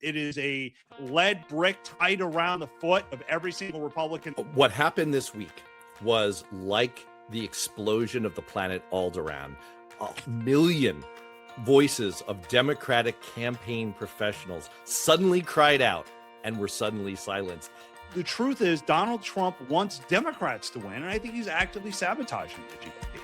It is a lead brick tied around the foot of every single Republican. What happened this week was like the explosion of the planet Alderaan. 1 million voices of Democratic campaign professionals suddenly cried out and were suddenly silenced. The truth is Donald Trump wants Democrats to win, and I think he's actively sabotaging the GOP.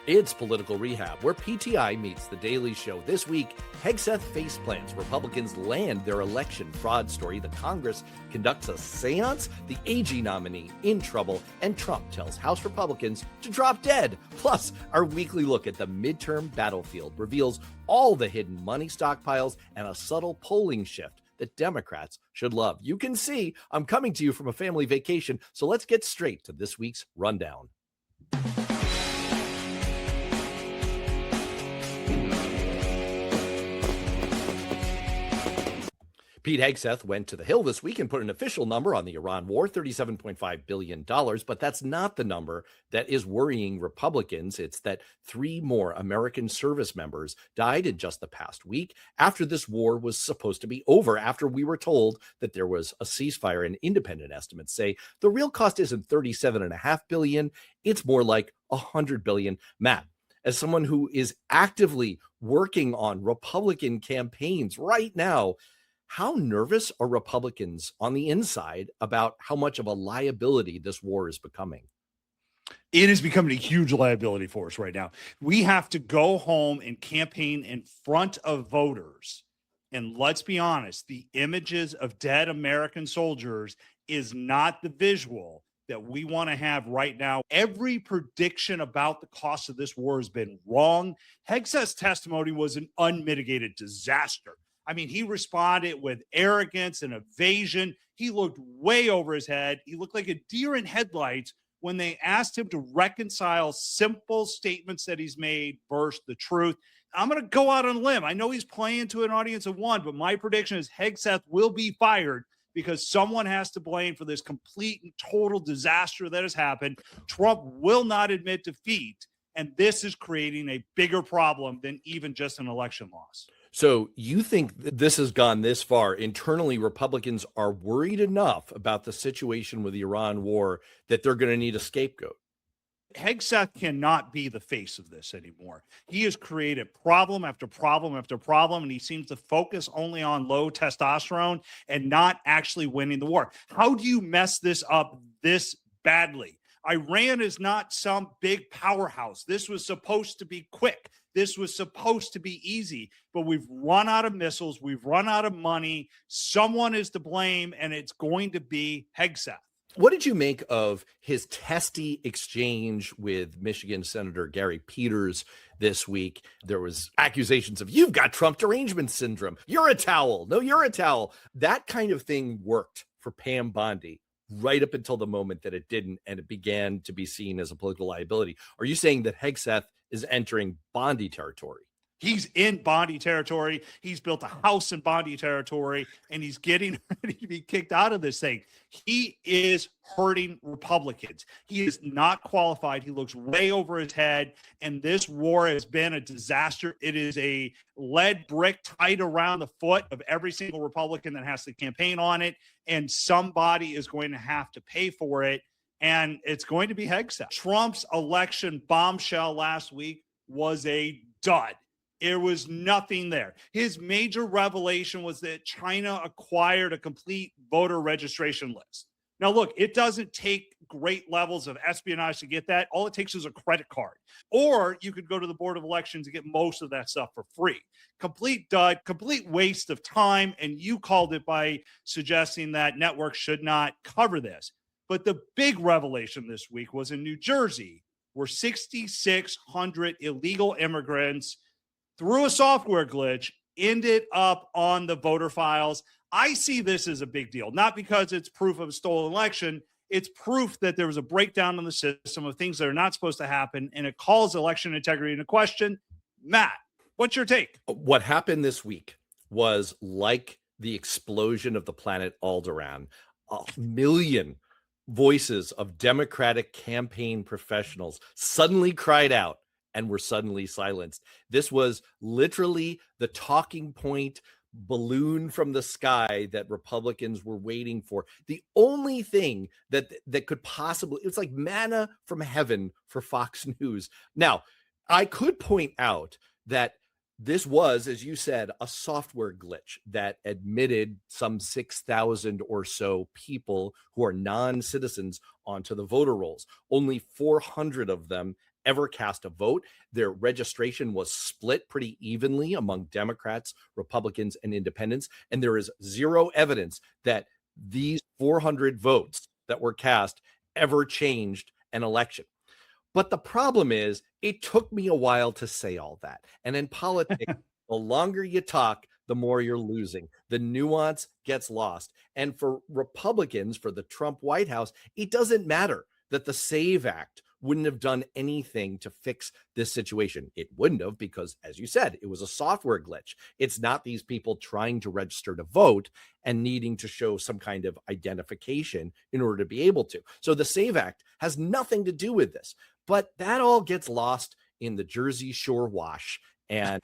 It's Political Rehab, where PTI meets The Daily Show. This week, Hegseth faceplants. Republicans land their election fraud story. The Congress conducts a seance. The AG nominee in trouble. And Trump tells House Republicans to drop dead. Plus, our weekly look at the midterm battlefield reveals all the hidden money stockpiles and a subtle polling shift that Democrats should love. You can see I'm coming to you from a family vacation, so let's get straight to this week's rundown. Pete Hegseth went to the Hill this week and put an official number on the Iran war, $37.5 billion. But that's not the number that is worrying Republicans. It's that 3 more American service members died in just the past week after this war was supposed to be over, after we were told that there was a ceasefire. And independent estimates say the real cost isn't $37.5 billion. It's more like $100 billion. Matt, as someone who is actively working on Republican campaigns right now, how nervous are Republicans on the inside about how much of a liability this war is becoming? It is becoming a huge liability for us right now. We have to go home and campaign in front of voters. And let's be honest, the images of dead American soldiers is not the visual that we want to have right now. Every prediction about the cost of this war has been wrong. Hegseth's testimony was an unmitigated disaster. I mean, he responded with arrogance and evasion. He looked way over his head. He looked like a deer in headlights when they asked him to reconcile simple statements that he's made versus the truth. I'm going to go out on a limb. I know he's playing to an audience of 1, but my prediction is Hegseth will be fired because someone has to blame for this complete and total disaster that has happened. Trump will not admit defeat, and this is creating a bigger problem than even just an election loss. So you think that this has gone this far? Internally, Republicans are worried enough about the situation with the Iran war that they're going to need a scapegoat. Hegseth cannot be the face of this anymore. He has created problem after problem after problem, and he seems to focus only on low testosterone and not actually winning the war. How do you mess this up this badly? Iran is not some big powerhouse. This was supposed to be quick. This was supposed to be easy, but we've run out of missiles. We've run out of money. Someone is to blame, and it's going to be Hegseth. What did you make of his testy exchange with Michigan Senator Gary Peters this week? There was accusations of, you've got Trump derangement syndrome. You're a towel. No, you're a towel. That kind of thing worked for Pam Bondi right up until the moment that it didn't, and it began to be seen as a political liability. Are you saying that Hegseth is entering Bondi territory? He's in Bondi territory. He's built a house in Bondi territory, and he's getting ready to be kicked out of this thing. He is hurting Republicans. He is not qualified. He looks way over his head, and this war has been a disaster. It is a lead brick tied around the foot of every single Republican that has to campaign on it, and somebody is going to have to pay for it, and it's going to be Hegseth. Trump's election bombshell last week was a dud. There was nothing there. His major revelation was that China acquired a complete voter registration list. Now, look, it doesn't take great levels of espionage to get that. All it takes is a credit card. Or you could go to the Board of Elections and get most of that stuff for free. Complete dud, complete waste of time. And you called it by suggesting that networks should not cover this. But the big revelation this week was in New Jersey, where 6,600 illegal immigrants, through a software glitch, ended up on the voter files. I see this as a big deal, not because it's proof of a stolen election. It's proof that there was a breakdown in the system of things that are not supposed to happen, and it calls election integrity into question. Matt, what's your take? What happened this week was like the explosion of the planet Alderaan. 1 million voices of Democratic campaign professionals suddenly cried out and were suddenly silenced. This was literally the talking point balloon from the sky that Republicans were waiting for. The only thing that could possibly, it's like manna from heaven for Fox News. Now, I could point out that this was, as you said, a software glitch that admitted some 6,000 or so people who are non-citizens onto the voter rolls. Only 400 of them ever cast a vote. Their registration was split pretty evenly among Democrats, Republicans, and independents. And there is zero evidence that these 400 votes that were cast ever changed an election. But the problem is, it took me a while to say all that. And in politics, the longer you talk, the more you're losing. The nuance gets lost. And for Republicans, for the Trump White House, it doesn't matter that the SAVE Act wouldn't have done anything to fix this situation. It wouldn't have, because, as you said, it was a software glitch. It's not these people trying to register to vote and needing to show some kind of identification in order to be able to. So the SAVE Act has nothing to do with this. But that all gets lost in the Jersey Shore wash and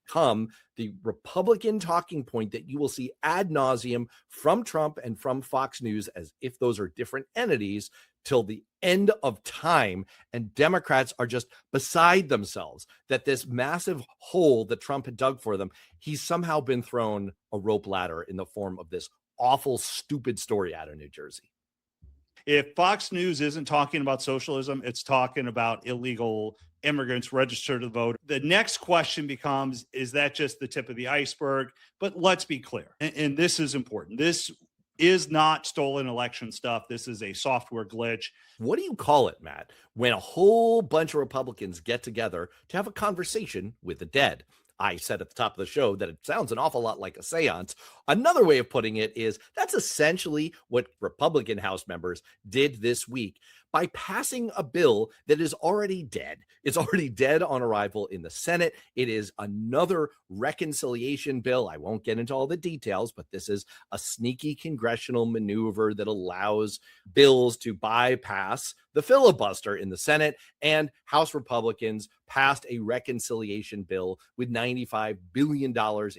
become the Republican talking point that you will see ad nauseum from Trump and from Fox News, as if those are different entities, till the end of time. And Democrats are just beside themselves that this massive hole that Trump had dug for them, he's somehow been thrown a rope ladder in the form of this awful, stupid story out of New Jersey. If Fox News isn't talking about socialism, it's talking about illegal immigrants registered to vote. The next question becomes, is that just the tip of the iceberg? But let's be clear, and this is important. This is not stolen election stuff. This is a software glitch. What do you call it, Matt, when a whole bunch of Republicans get together to have a conversation with the dead? I said at the top of the show that it sounds an awful lot like a seance. Another way of putting it is that's essentially what Republican House members did this week by passing a bill that is already dead. It's already dead on arrival in the Senate. It is another reconciliation bill. I won't get into all the details, but this is a sneaky congressional maneuver that allows bills to bypass the filibuster in the Senate, and House Republicans passed a reconciliation bill with $95 billion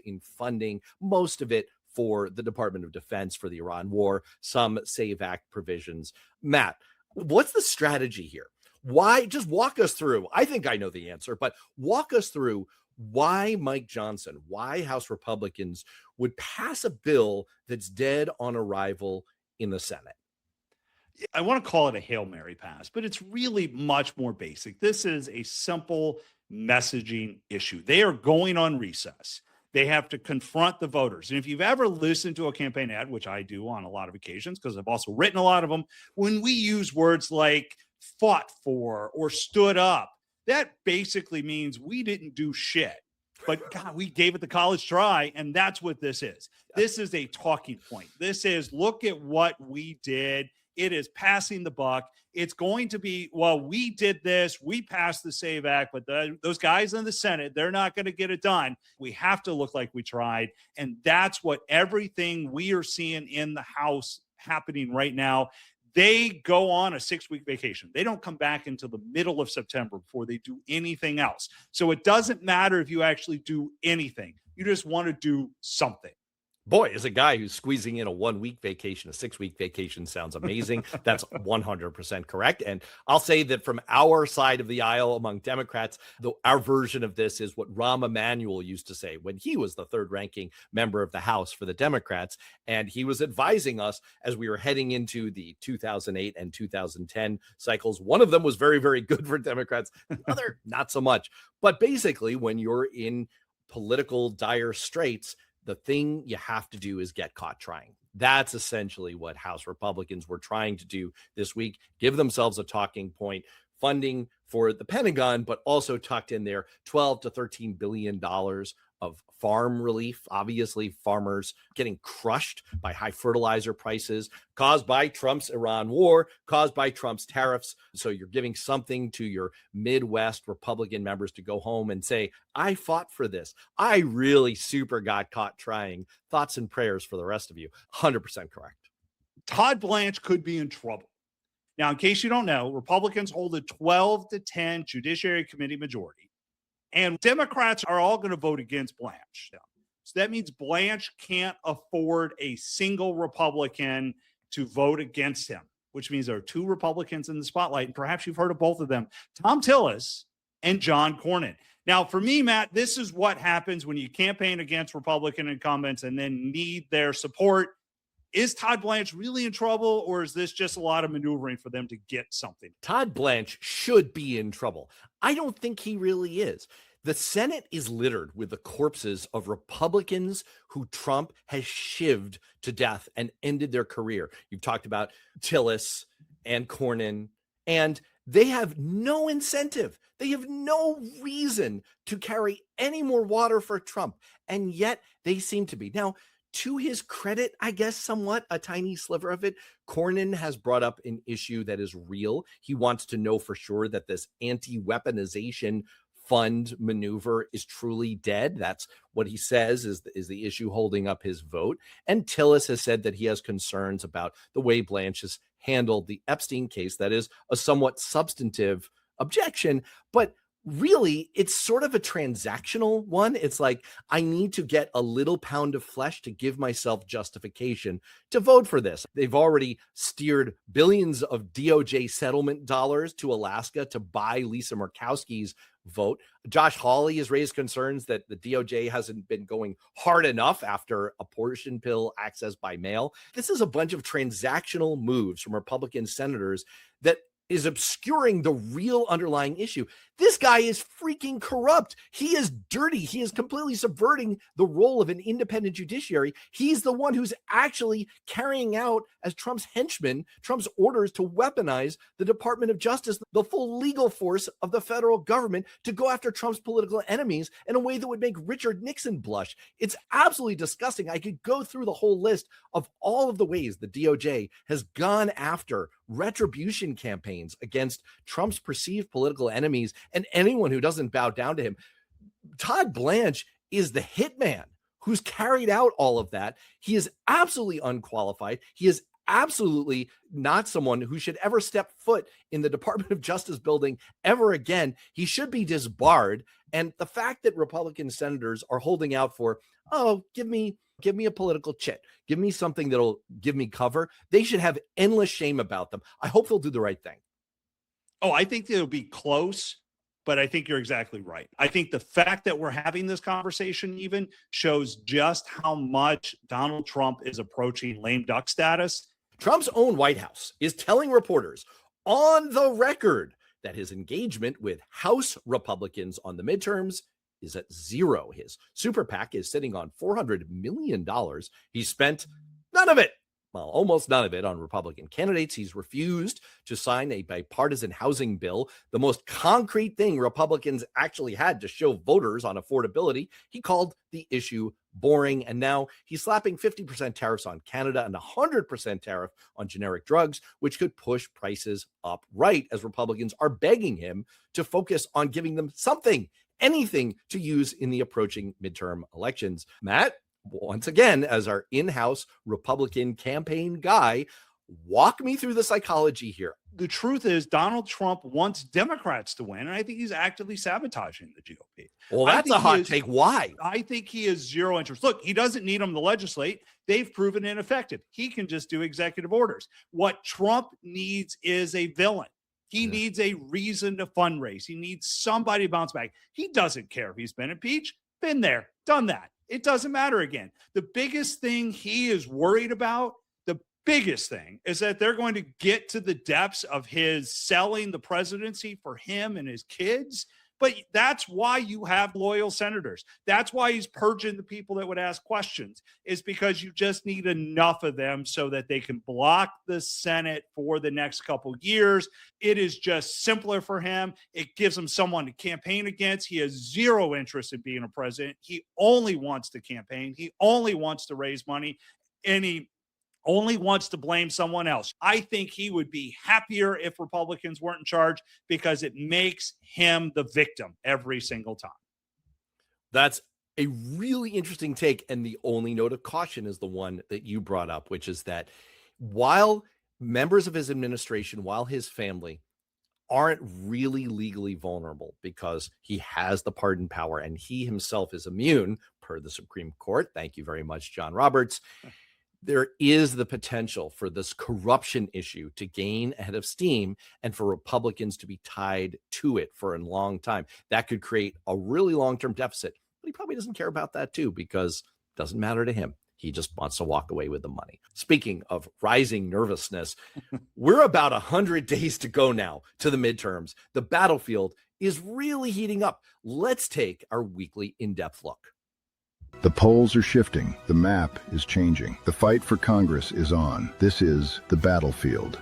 in funding, most of it for the Department of Defense for the Iran war, some SAVE Act provisions. Matt, what's the strategy here? Why? Just walk us through. I think I know the answer, but walk us through why Mike Johnson, why House Republicans would pass a bill that's dead on arrival in the Senate. I want to call it a Hail Mary pass, but it's really much more basic. This is a simple messaging issue. They are going on recess. They have to confront the voters. And if you've ever listened to a campaign ad, which I do on a lot of occasions, because I've also written a lot of them, when we use words like fought for or stood up, that basically means we didn't do shit. But God, we gave it the college try, and that's what this is. This is a talking point. This is, look at what we did. It is passing the buck. It's going to be, well, we did this. We passed the SAVE Act, but those guys in the Senate, they're not going to get it done. We have to look like we tried. And that's what everything we are seeing in the House happening right now. They go on a 6-week vacation. They don't come back until the middle of September before they do anything else. So it doesn't matter if you actually do anything. You just want to do something. Boy, as a guy who's squeezing in a 1-week vacation, a 6-week vacation sounds amazing. That's 100% correct. And I'll say that from our side of the aisle among Democrats, our version of this is what Rahm Emanuel used to say when he was the third-ranking member of the House for the Democrats. And he was advising us as we were heading into the 2008 and 2010 cycles. One of them was very, very good for Democrats. The other, not so much. But basically, when you're in political dire straits, the thing you have to do is get caught trying. That's essentially what House Republicans were trying to do this week, give themselves a talking point, funding for the Pentagon, but also tucked in there $12 to $13 billion of farm relief. Obviously, farmers getting crushed by high fertilizer prices caused by Trump's Iran war, caused by Trump's tariffs. So you're giving something to your Midwest Republican members to go home and say, I fought for this. I really super got caught trying. Thoughts and prayers for the rest of you. 100% correct. Todd Blanche could be in trouble Now, in case you don't know, Republicans hold a 12-10 Judiciary Committee majority, and Democrats are all going to vote against Blanche. So that means Blanche can't afford a single Republican to vote against him, which means there are two Republicans in the spotlight, and perhaps you've heard of both of them, Tom Tillis and John Cornyn. Now, for me, Matt, this is what happens when you campaign against Republican incumbents and then need their support. Is Todd Blanche really in trouble, or is this just a lot of maneuvering for them to get something? Todd Blanche should be in trouble. I don't think he really is. The Senate is littered with the corpses of Republicans who Trump has shivved to death and ended their career. You've talked about Tillis and Cornyn, and they have no incentive. They have no reason to carry any more water for Trump, and yet they seem to be. Now, to his credit, I guess somewhat, a tiny sliver of it, Cornyn has brought up an issue that is real. He wants to know for sure that this anti-weaponization fund maneuver is truly dead. That's what he says is the issue holding up his vote. And Tillis has said that he has concerns about the way Blanche has handled the Epstein case. That is a somewhat substantive objection, but really, it's sort of a transactional one. It's like, I need to get a little pound of flesh to give myself justification to vote for this. They've already steered billions of DOJ settlement dollars to Alaska to buy Lisa Murkowski's vote. Josh Hawley has raised concerns that the DOJ hasn't been going hard enough after abortion pill access by mail. This is a bunch of transactional moves from Republican senators that is obscuring the real underlying issue. This guy is freaking corrupt. He is dirty. He is completely subverting the role of an independent judiciary. He's the one who's actually carrying out, as Trump's henchman, Trump's orders to weaponize the Department of Justice, the full legal force of the federal government, to go after Trump's political enemies in a way that would make Richard Nixon blush. It's absolutely disgusting. I could go through the whole list of all of the ways the DOJ has gone after retribution campaigns against Trump's perceived political enemies and anyone who doesn't bow down to him. Todd Blanche is the hitman who's carried out all of that. He is absolutely unqualified. He is absolutely not someone who should ever step foot in the Department of Justice building ever again. He should be disbarred. And the fact that Republican senators are holding out for, oh, give me a political chit, give me something that'll give me cover, they should have endless shame about them. I hope they'll do the right thing. Oh, I think it'll be close, but I think you're exactly right. I think the fact that we're having this conversation even shows just how much Donald Trump is approaching lame duck status. Trump's own White House is telling reporters on the record that his engagement with House Republicans on the midterms is at zero. His super PAC is sitting on $400 million. He spent none of it, well, almost none of it, on Republican candidates. He's refused to sign a bipartisan housing bill, the most concrete thing Republicans actually had to show voters on affordability. He called the issue boring, and now he's slapping 50% tariffs on Canada and 100% tariff on generic drugs, which could push prices up, right as Republicans are begging him to focus on giving them something, anything to use in the approaching midterm elections. Matt, once again, as our in-house Republican campaign guy, walk me through the psychology here. The truth is, Donald Trump wants Democrats to win, and I think he's actively sabotaging the GOP. Well, that's a hot take. Why? I think he has zero interest. Look, he doesn't need them to legislate. They've proven ineffective. He can just do executive orders. What Trump needs is a villain. He needs a reason to fundraise. He needs somebody to bounce back. He doesn't care if he's been impeached. Been there, done that. It doesn't matter again. The biggest thing he is worried about, the biggest thing, is that they're going to get to the depths of his selling the presidency for him and his kids. But that's why you have loyal senators. That's why he's purging the people that would ask questions, is because you just need enough of them so that they can block the Senate for the next couple years. It is just simpler for him. It gives him someone to campaign against. He has zero interest in being a president. He only wants to campaign. He only wants to raise money, and he only wants to blame someone else. I think he would be happier if Republicans weren't in charge, because it makes him the victim every single time. That's a really interesting take. And the only note of caution is the one that you brought up, which is that while members of his administration, while his family aren't really legally vulnerable because he has the pardon power and he himself is immune per the Supreme Court. Thank you very much, John Roberts. There is the potential for this corruption issue to gain a head of steam and for Republicans to be tied to it for a long time. That could create a really long-term deficit, but he probably doesn't care about that too because it doesn't matter to him. He just wants to walk away with the money. Speaking of rising nervousness, we're about 100 days to go now to the midterms. The battlefield is really heating up. Let's take our weekly in-depth look. The polls are shifting. The map is changing. The fight for Congress is on. This is the battlefield.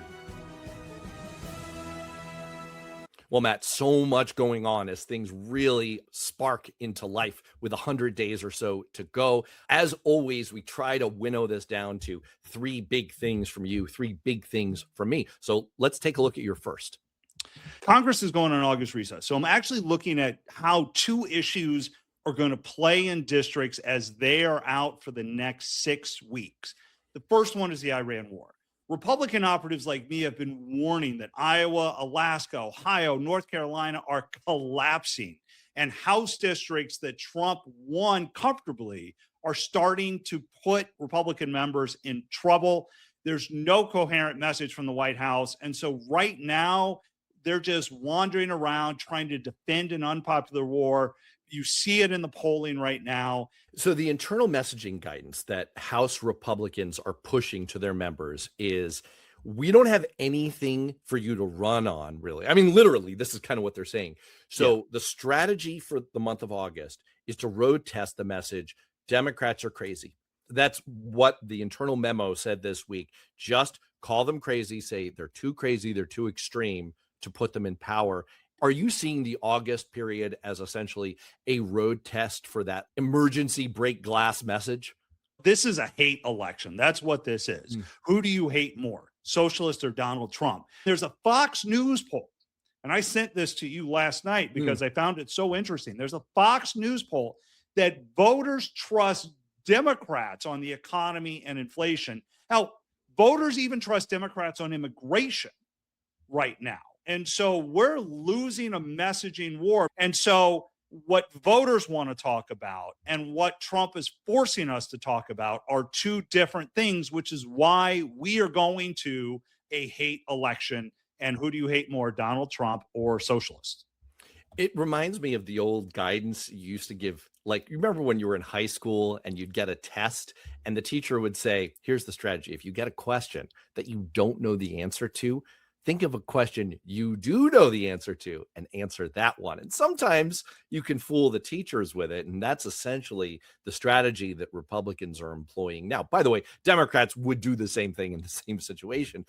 Well, Matt, so much going on as things really spark into life with 100 days or so to go. As always, we try to winnow this down to 3 big things from you, 3 big things from me. So let's take a look at your first. Congress is going on August recess. So I'm actually looking at how 2 issues are going to play in districts as they are out for the next 6 weeks. The first one is the Iran war. Republican operatives like me have been warning that Iowa, Alaska, Ohio, North Carolina are collapsing, and House districts that Trump won comfortably are starting to put Republican members in trouble. There's no coherent message from the White House. And so right now, they're just wandering around trying to defend an unpopular war. You see it in the polling right now. So the internal messaging guidance that House Republicans are pushing to their members is, we don't have anything for you to run on, really. I mean, literally, this is kind of what they're saying. So the strategy for the month of August is to road test the message, Democrats are crazy. That's what the internal memo said this week. Just call them crazy, say they're too crazy, they're too extreme to put them in power. Are you seeing the August period as essentially a road test for that emergency break glass message? This is a hate election. That's what this is. Who do you hate more, Socialist or Donald Trump? There's a Fox News poll, and I sent this to you last night because I found it so interesting. There's a Fox News poll that voters trust Democrats on the economy and inflation. Now, voters even trust Democrats on immigration right now. And so we're losing a messaging war. And so what voters want to talk about and what Trump is forcing us to talk about are 2 different things, which is why we are going to a hate election. And who do you hate more, Donald Trump or Socialist? It reminds me of the old guidance you used to give. Like, you remember when you were in high school and you'd get a test and the teacher would say, here's the strategy. If you get a question that you don't know the answer to, think of a question you do know the answer to and answer that one. And sometimes you can fool the teachers with it. And that's essentially the strategy that Republicans are employing now. By the way, Democrats would do the same thing in the same situation,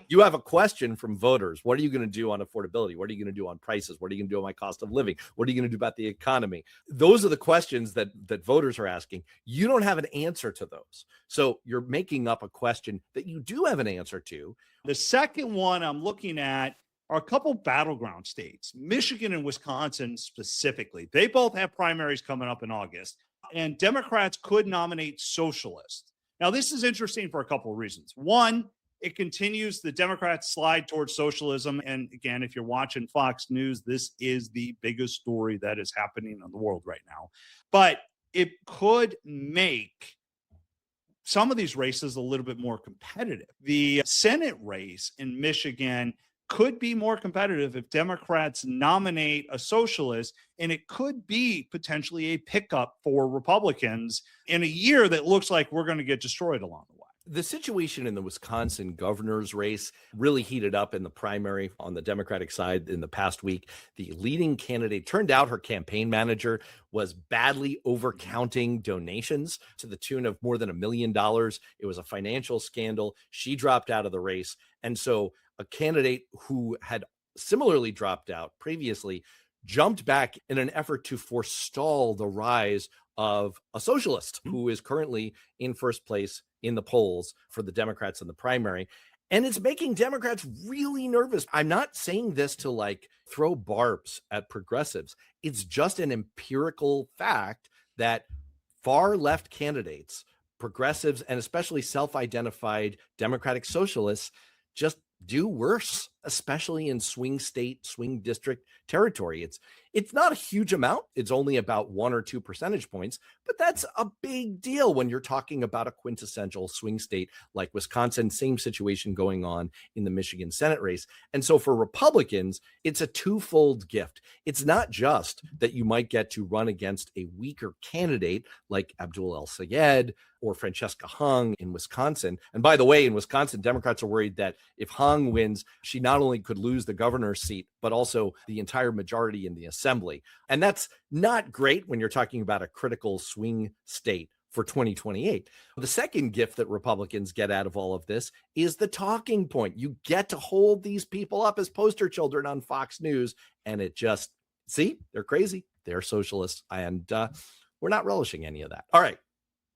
you have a question from voters. What are you going to do on affordability? What are you going to do on prices? What are you going to do on my cost of living? What are you going to do about the economy? Those are the questions that voters are asking. You don't have an answer to those. So you're making up a question that you do have an answer to. The second one I'm looking at are a couple battleground states, Michigan and Wisconsin specifically. They both have primaries coming up in August, and Democrats could nominate Socialist. Now, this is interesting for a couple of reasons. One, it continues the Democrats' slide towards socialism. And again, if you're watching Fox News, this is the biggest story that is happening in the world right now. But it could make some of these races a little bit more competitive. The Senate race in Michigan could be more competitive if Democrats nominate a socialist, and it could be potentially a pickup for Republicans in a year that looks like we're going to get destroyed along the way. The situation in the Wisconsin governor's race really heated up in the primary on the Democratic side in the past week. The leading candidate, turned out her campaign manager was badly overcounting donations to the tune of more than $1 million. It was a financial scandal. She dropped out of the race. And so a candidate who had similarly dropped out previously jumped back in an effort to forestall the rise of a socialist who is currently in first place in the polls for the Democrats in the primary. And it's making Democrats really nervous. I'm not saying this to like throw barbs at progressives. It's just an empirical fact that far left candidates progressives and especially self-identified democratic socialists just do worse, especially in swing state, swing district territory. It's not a huge amount. It's only about 1 or 2 percentage points, but that's a big deal when you're talking about a quintessential swing state like Wisconsin. Same situation going on in the Michigan Senate race. And so for Republicans, it's a twofold gift. It's not just that you might get to run against a weaker candidate like Abdul El-Sayed or Francesca Hung in Wisconsin. And by the way, in Wisconsin, Democrats are worried that if Hung wins, she not only could lose the governor's seat, but also the entire majority in the assembly. And that's not great when you're talking about a critical swing state for 2028. The second gift that Republicans get out of all of this is the talking point. You get to hold these people up as poster children on Fox News, and it just, see, they're crazy. They're socialists, and we're not relishing any of that. All right.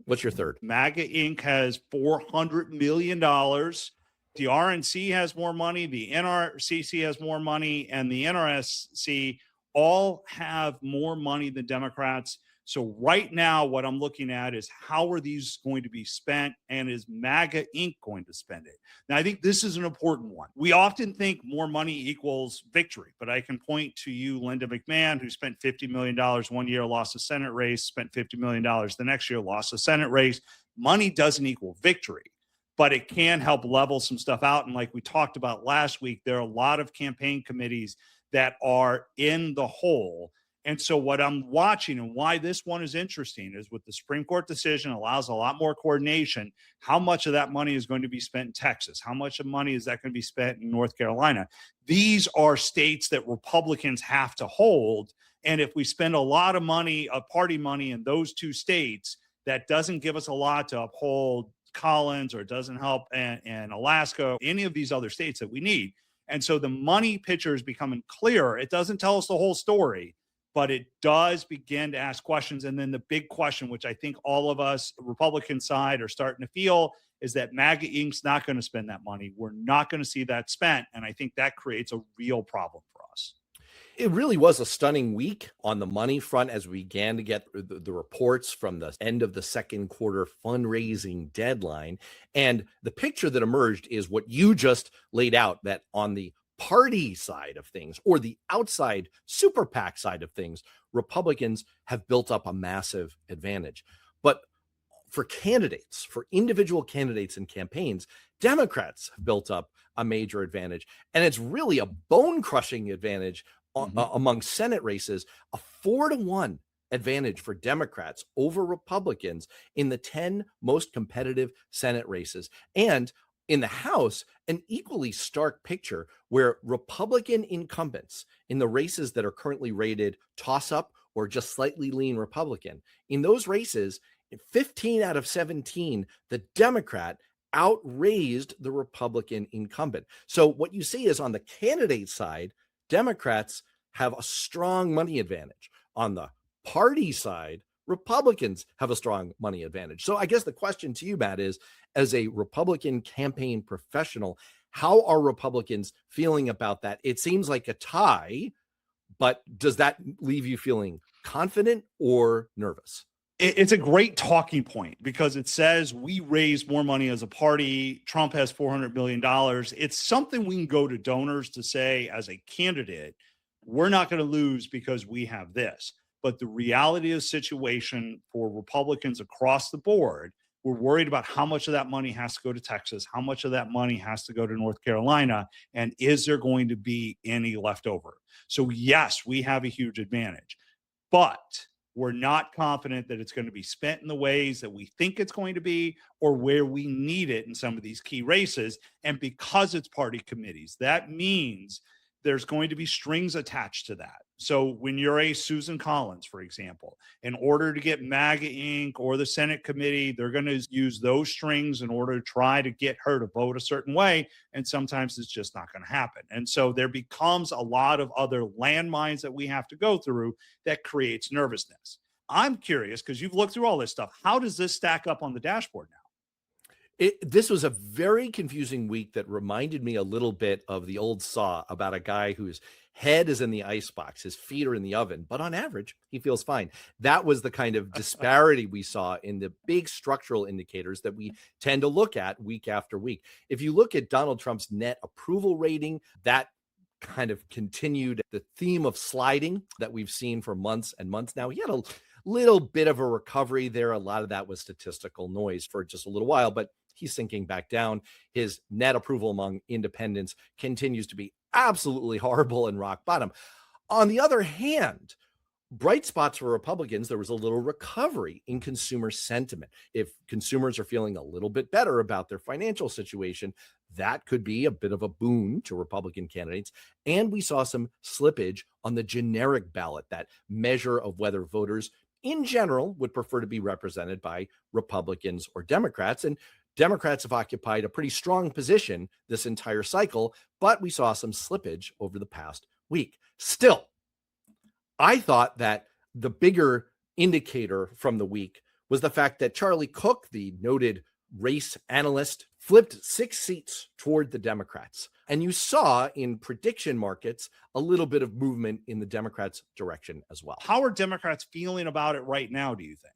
What's your third? MAGA Inc. has $400 million. The RNC has more money. The NRCC has more money. And the NRSC all have more money than Democrats. So right now, what I'm looking at is how are these going to be spent, and is MAGA Inc. going to spend it? Now, I think this is an important one. We often think more money equals victory, but I can point to you, Linda McMahon, who spent $50 million one year, lost a Senate race, spent $50 million the next year, lost a Senate race. Money doesn't equal victory, but it can help level some stuff out. And like we talked about last week, there are a lot of campaign committees that are in the hole. And so what I'm watching, and why this one is interesting, is with the Supreme Court decision allows a lot more coordination. How much of that money is going to be spent in Texas? How much of money is that going to be spent in North Carolina? These are states that Republicans have to hold. And if we spend a lot of money, party money in those two states, that doesn't give us a lot to uphold Collins, or it doesn't help in Alaska, any of these other states that we need. And so the money picture is becoming clearer. It doesn't tell us the whole story, but it does begin to ask questions. And then the big question, which I think all of us Republican side are starting to feel, is that MAGA Inc.'s not going to spend that money. We're not going to see that spent. And I think that creates a real problem for us. It really was a stunning week on the money front as we began to get the reports from the end of the second quarter fundraising deadline. And the picture that emerged is what you just laid out, that on the party side of things, or the outside super PAC side of things, Republicans have built up a massive advantage. But for candidates, for individual candidates and campaigns, Democrats have built up a major advantage. And it's really a bone-crushing advantage among Senate races, a 4-1 advantage for Democrats over Republicans in the 10 most competitive Senate races. And in the House, an equally stark picture where Republican incumbents in the races that are currently rated toss-up or just slightly lean Republican, in those races, in 15 out of 17, the Democrat outraised the Republican incumbent. So what you see is on the candidate side, Democrats have a strong money advantage. On the party side, Republicans have a strong money advantage. So I guess the question to you, Matt, is, as a Republican campaign professional, how are Republicans feeling about that? It seems like a tie, but does that leave you feeling confident or nervous? It's a great talking point because it says we raise more money as a party. Trump has $400 million. It's something we can go to donors to say, as a candidate, we're not going to lose because we have this. But the reality of the situation for Republicans across the board, we're worried about how much of that money has to go to Texas, how much of that money has to go to North Carolina, and is there going to be any left over? So yes, we have a huge advantage, but we're not confident that it's going to be spent in the ways that we think it's going to be, or where we need it in some of these key races. And because it's party committees, that means there's going to be strings attached to that. So when you're a Susan Collins, for example, in order to get MAGA Inc. or the Senate committee, they're going to use those strings in order to try to get her to vote a certain way. And sometimes it's just not going to happen. And so there becomes a lot of other landmines that we have to go through that creates nervousness. I'm curious, because you've looked through all this stuff, how does this stack up on the dashboard now? This was a very confusing week that reminded me a little bit of the old saw about a guy who's head is in the icebox, his feet are in the oven, but on average, he feels fine. That was the kind of disparity we saw in the big structural indicators that we tend to look at week after week. If you look at Donald Trump's net approval rating, that kind of continued the theme of sliding that we've seen for months and months now. He had a little bit of a recovery there. A lot of that was statistical noise for just a little while, but he's sinking back down. His net approval among independents continues to be absolutely horrible and rock bottom. On the other hand, bright spots for Republicans, there was a little recovery in consumer sentiment. If consumers are feeling a little bit better about their financial situation, that could be a bit of a boon to Republican candidates. And we saw some slippage on the generic ballot, that measure of whether voters in general would prefer to be represented by Republicans or Democrats. And Democrats have occupied a pretty strong position this entire cycle, but we saw some slippage over the past week. Still, I thought that the bigger indicator from the week was the fact that Charlie Cook, the noted race analyst, flipped 6 seats toward the Democrats. And you saw in prediction markets a little bit of movement in the Democrats' direction as well. How are Democrats feeling about it right now, do you think?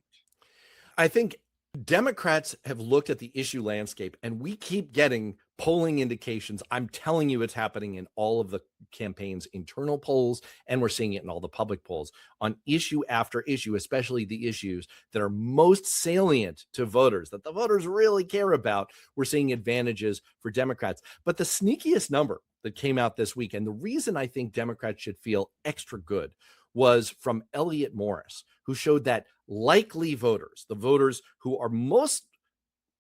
I think Democrats have looked at the issue landscape, and we keep getting polling indications. I'm telling you, it's happening in all of the campaign's internal polls, and we're seeing it in all the public polls on issue after issue, especially the issues that are most salient to voters, that the voters really care about. We're seeing advantages for Democrats. But the sneakiest number that came out this week, and the reason I think Democrats should feel extra good, was from Elliot Morris, who showed that likely voters, the voters who are most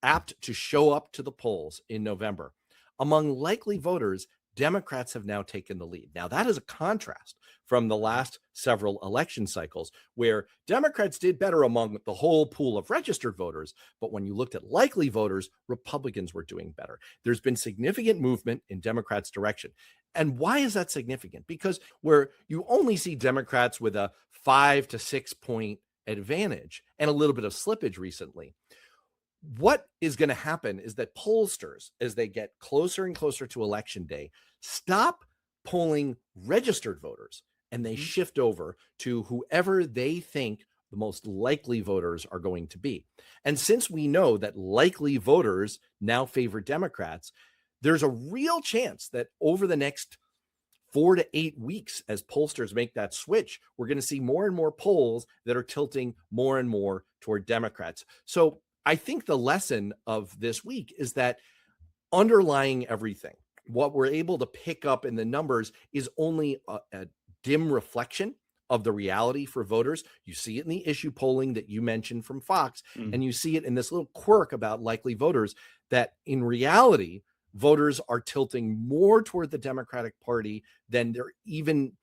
apt to show up to the polls in November, among likely voters, Democrats have now taken the lead. Now, that is a contrast from the last several election cycles where Democrats did better among the whole pool of registered voters. But when you looked at likely voters, Republicans were doing better. There's been significant movement in Democrats' direction. And why is that significant? Because where you only see Democrats with a 5 to 6 point advantage and a little bit of slippage recently, what is going to happen is that pollsters, as they get closer and closer to election day, stop polling registered voters and they shift over to whoever they think the most likely voters are going to be. And since we know that likely voters now favor Democrats, there's a real chance that over the next 4 to 8 weeks, as pollsters make that switch, we're going to see more and more polls that are tilting more and more toward Democrats. So I think the lesson of this week is that underlying everything, what we're able to pick up in the numbers is only a dim reflection of the reality for voters. You see it in the issue polling that you mentioned from Fox, and you see it in this little quirk about likely voters, that in reality, voters are tilting more toward the Democratic Party than they're even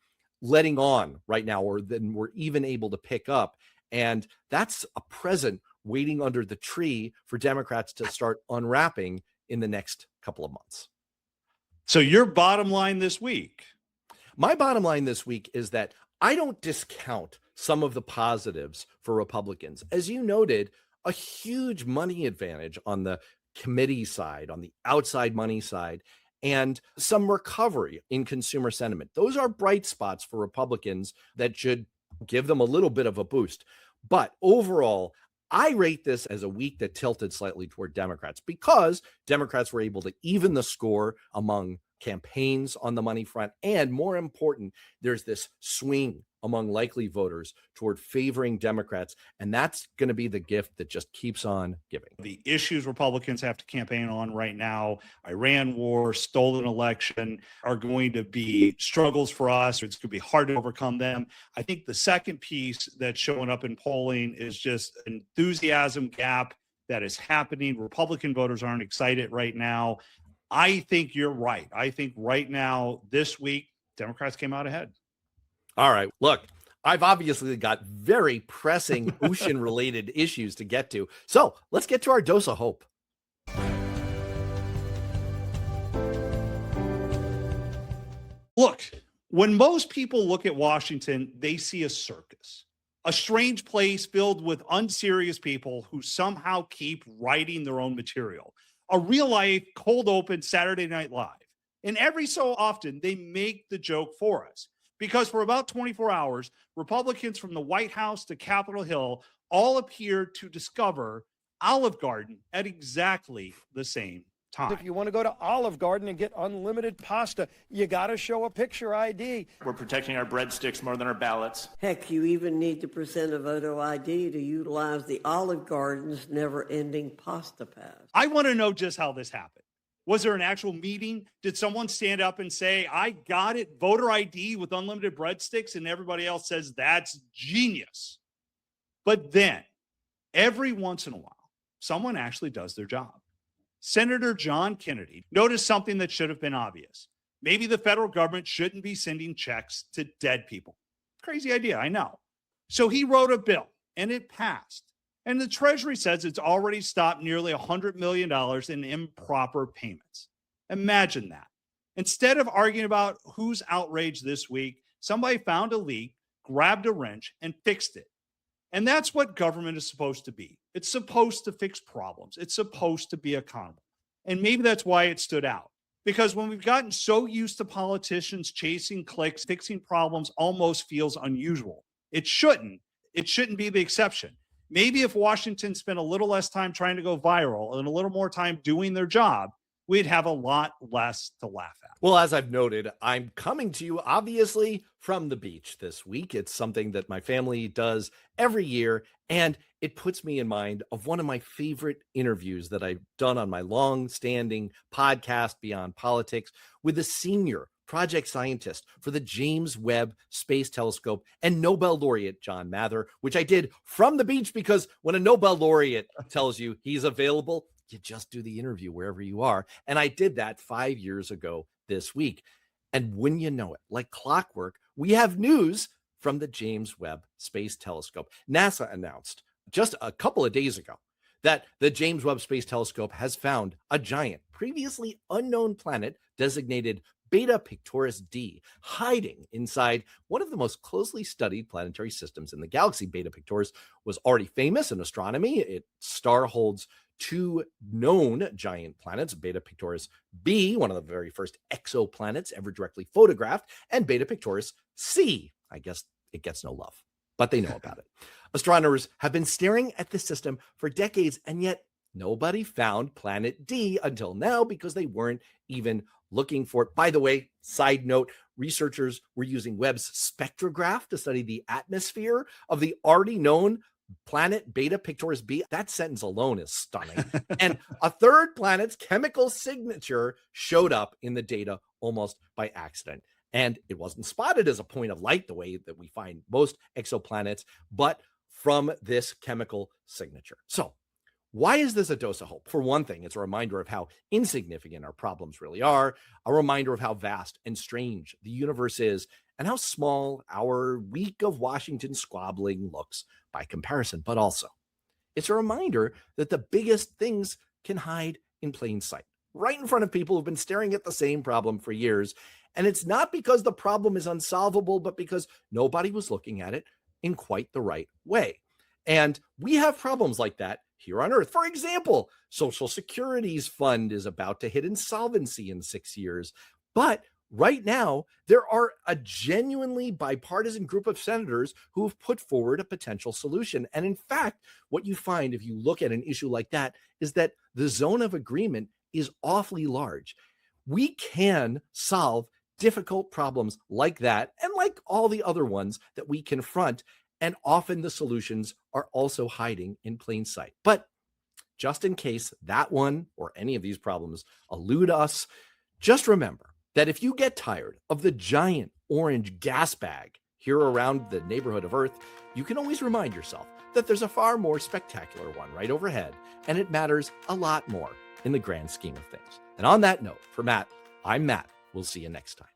letting on right now, or than we're even able to pick up. And that's a present waiting under the tree for Democrats to start unwrapping in the next couple of months. So your bottom line this week? My bottom line this week is that I don't discount some of the positives for Republicans. As you noted, a huge money advantage on the committee side, on the outside money side, and some recovery in consumer sentiment. Those are bright spots for Republicans that should give them a little bit of a boost. But overall, I rate this as a week that tilted slightly toward Democrats because Democrats were able to even the score among campaigns on the money front. And more important, there's this swing among likely voters toward favoring Democrats. And that's going to be the gift that just keeps on giving. The issues Republicans have to campaign on right now, Iran war, stolen election, are going to be struggles for us. It's going to be hard to overcome them. I think the second piece that's showing up in polling is just enthusiasm gap that is happening. Republican voters aren't excited right now. I think you're right. I think right now, this week, Democrats came out ahead. All right. Look, I've obviously got very pressing ocean-related issues to get to. So let's get to our dose of hope. Look, when most people look at Washington, they see a circus, a strange place filled with unserious people who somehow keep writing their own material. A real-life, cold-open Saturday Night Live. And every so often, they make the joke for us. Because for about 24 hours, Republicans from the White House to Capitol Hill all appeared to discover Olive Garden at exactly the same time. If you want to go to Olive Garden and get unlimited pasta, you got to show a picture ID. We're protecting our breadsticks more than our ballots. Heck, you even need to present a photo ID to utilize the Olive Garden's never-ending pasta pass. I want to know just how this happened. Was there an actual meeting? Did someone stand up and say, I got it, voter ID with unlimited breadsticks, and everybody else says that's genius? But then, every once in a while, someone actually does their job. Senator John Kennedy noticed something that should have been obvious. Maybe the federal government shouldn't be sending checks to dead people. Crazy idea, I know. So he wrote a bill, and it passed. And the Treasury says it's already stopped nearly $100 million in improper payments. Imagine that. Instead of arguing about who's outraged this week, somebody found a leak, grabbed a wrench, and fixed it. And that's what government is supposed to be. It's supposed to fix problems. It's supposed to be accountable. And maybe that's why it stood out. Because when we've gotten so used to politicians chasing clicks, fixing problems almost feels unusual. It shouldn't. It shouldn't be the exception. Maybe if Washington spent a little less time trying to go viral and a little more time doing their job, we'd have a lot less to laugh at. Well, as I've noted, I'm coming to you, obviously, from the beach this week. It's something that my family does every year, and it puts me in mind of one of my favorite interviews that I've done on my long-standing podcast, Beyond Politics, with a senior project scientist for the James Webb Space Telescope and Nobel laureate John Mather, which I did from the beach because when a Nobel laureate tells you he's available, you just do the interview wherever you are. And I did that 5 years ago this week. And when you know it, like clockwork, we have news from the James Webb Space Telescope. NASA announced just a couple of days ago that the James Webb Space Telescope has found a giant, previously unknown planet designated Beta Pictoris D, hiding inside one of the most closely studied planetary systems in the galaxy. Beta Pictoris was already famous in astronomy. Its star holds two known giant planets, Beta Pictoris B, one of the very first exoplanets ever directly photographed, and Beta Pictoris C. I guess it gets no love, but they know about it. Astronomers have been staring at this system for decades, and yet nobody found Planet D until now because they weren't even looking for it. By the way, side note, researchers were using Webb's spectrograph to study the atmosphere of the already known planet Beta Pictoris B. That sentence alone is stunning. And a third planet's chemical signature showed up in the data almost by accident. And it wasn't spotted as a point of light the way that we find most exoplanets, but from this chemical signature. So why is this a dose of hope? For one thing, it's a reminder of how insignificant our problems really are, a reminder of how vast and strange the universe is, and how small our week of Washington squabbling looks by comparison. But also, it's a reminder that the biggest things can hide in plain sight, right in front of people who've been staring at the same problem for years. And it's not because the problem is unsolvable, but because nobody was looking at it in quite the right way. And we have problems like that here on Earth. For example, Social Security's fund is about to hit insolvency in 6 years. But right now, there are a genuinely bipartisan group of senators who have put forward a potential solution. And in fact, what you find if you look at an issue like that is that the zone of agreement is awfully large. We can solve difficult problems like that and like all the other ones that we confront. And often the solutions are also hiding in plain sight. But just in case that one or any of these problems elude us, just remember that if you get tired of the giant orange gas bag here around the neighborhood of Earth, you can always remind yourself that there's a far more spectacular one right overhead, and it matters a lot more in the grand scheme of things. And on that note, for Matt, I'm Matt. We'll see you next time.